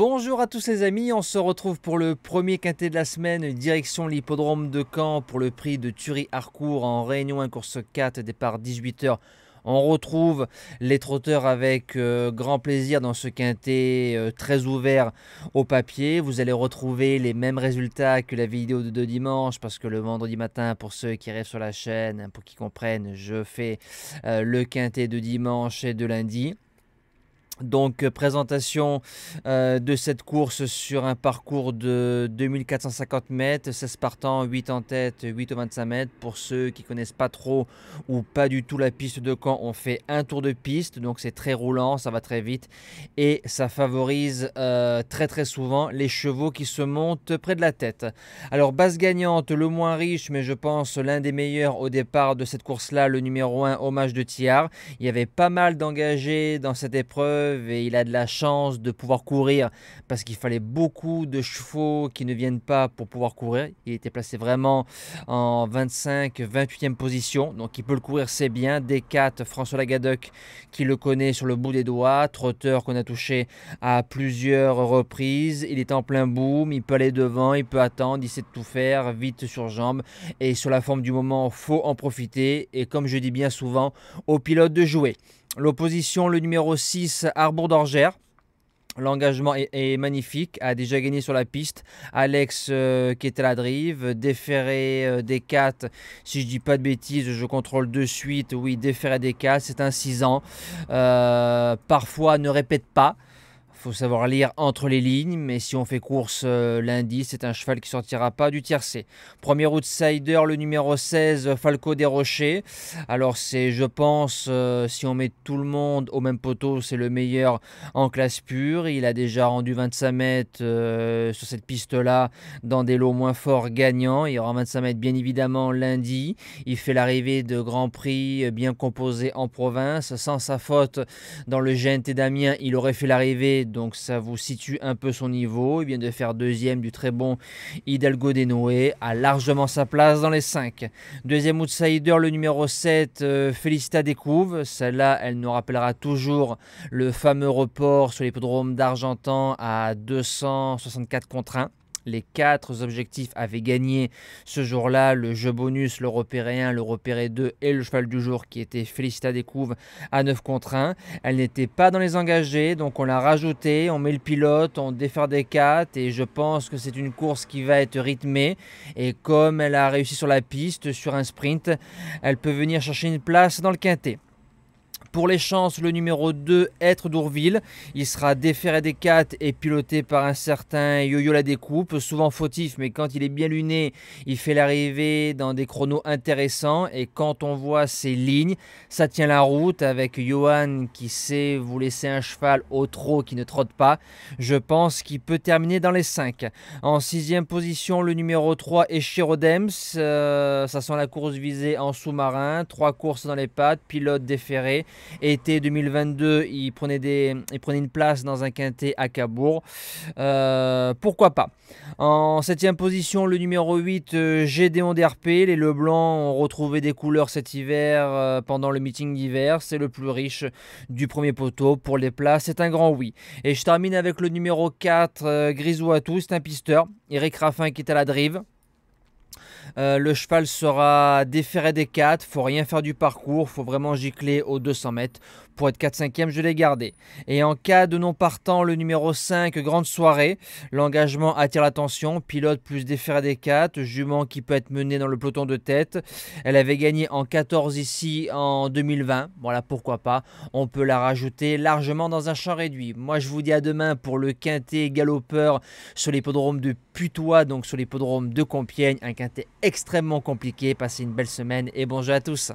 Bonjour à tous les amis, on se retrouve pour le premier quintet de la semaine, direction l'hippodrome de Caen pour le prix de Thury-Harcourt en Réunion 1 course 4, départ 18 h. On retrouve les trotteurs avec grand plaisir dans ce quintet très ouvert au papier. Vous allez retrouver les mêmes résultats que la vidéo de dimanche parce que le vendredi matin, pour ceux qui arrivent sur la chaîne, pour qu'ils comprennent, je fais le quintet de dimanche et de lundi. Donc présentation de cette course sur un parcours de 2450 mètres, 16 partants, 8 en tête, 8 au 25 mètres. Pour ceux qui ne connaissent pas trop ou pas du tout la piste de Caen, on fait un tour de piste, donc c'est très roulant, ça va très vite et ça favorise très souvent les chevaux qui se montent près de la tête. Alors base gagnante, le moins riche mais je pense l'un des meilleurs au départ de cette course-là, le numéro 1, Hommage de Thiard. Il y avait pas mal d'engagés dans cette épreuve et il a de la chance de pouvoir courir parce qu'il fallait beaucoup de chevaux qui ne viennent pas pour pouvoir courir. Il était placé vraiment en 28e position, donc il peut le courir, c'est bien. D4, François Lagadec qui le connaît sur le bout des doigts, trotteur qu'on a touché à plusieurs reprises. Il est en plein boom, il peut aller devant, il peut attendre, il sait tout faire, vite sur jambes et sur la forme du moment, faut en profiter et comme je dis bien souvent aux pilotes de jouer. L'opposition, le numéro 6, Arbour d'Orgère. L'engagement est magnifique, a déjà gagné sur la piste. Alex qui est à la drive, Déféré des 4, si je dis pas de bêtises, je contrôle de suite. Oui, Déféré des 4, c'est un 6 ans. Parfois ne répète pas. Faut savoir lire entre les lignes, mais si on fait course lundi, c'est un cheval qui sortira pas du tiercé. Premier outsider, le numéro 16, Falco des Rochers. Alors c'est, je pense, si on met tout le monde au même poteau, c'est le meilleur en classe pure. Il a déjà rendu 25 mètres sur cette piste-là dans des lots moins forts gagnants. Il y aura 25 mètres bien évidemment lundi. Il fait l'arrivée de Grand Prix bien composé en province. Sans sa faute dans le GNT d'Amiens, il aurait fait l'arrivée. Donc ça vous situe un peu son niveau. Il vient de faire deuxième du très bon Hidalgo des Noé, a largement sa place dans les 5. Deuxième outsider, le numéro 7, Félicita Découvre. Celle-là, elle nous rappellera toujours le fameux report sur l'hippodrome d'Argentan à 264 contre 1. Les 4 objectifs avaient gagné ce jour-là, le jeu bonus, le repéré 1, le repéré 2 et le cheval du jour qui était Félicita Découvre à 9 contre 1. Elle n'était pas dans les engagés, donc on l'a rajouté, on met le pilote, on défère des 4 et je pense que c'est une course qui va être rythmée. Et comme elle a réussi sur la piste, sur un sprint, elle peut venir chercher une place dans le quintet. Pour les chances, le numéro 2, Être d'Ourville. Il sera déféré des 4 et piloté par un certain Yo-Yo la Découpe. Souvent fautif, mais quand il est bien luné, il fait l'arrivée dans des chronos intéressants. Et quand on voit ses lignes, ça tient la route avec Johan qui sait vous laisser un cheval au trot qui ne trotte pas. Je pense qu'il peut terminer dans les 5. En 6e position, le numéro 3, Echirodems. Ça sent la course visée en sous-marin. 3 courses dans les pattes, pilote déféré. Été 2022, il prenait une place dans un quintet à Cabourg. Pourquoi pas. En 7e position, le numéro 8, Gédéon DRP. Les Leblancs ont retrouvé des couleurs cet hiver pendant le meeting d'hiver. C'est le plus riche du premier poteau. Pour les places, c'est un grand oui. Et je termine avec le numéro 4, Grisou à tout. C'est un pisteur. Eric Raffin qui est à la drive. Le cheval sera déféré des 4, faut rien faire du parcours, faut vraiment gicler aux 200 mètres. Pour être 4-5e, je l'ai gardé. Et en cas de non partant, le numéro 5, Grande Soirée. L'engagement attire l'attention, pilote plus déféré des 4, jument qui peut être menée dans le peloton de tête. Elle avait gagné en 14 ici en 2020, voilà pourquoi pas. On peut la rajouter largement dans un champ réduit. Moi je vous dis à demain pour le quintet galopeur sur l'hippodrome de Putois, donc sur l'hippodrome de Compiègne. Un quintet extrêmement compliqué, passez une belle semaine et bonjour à tous.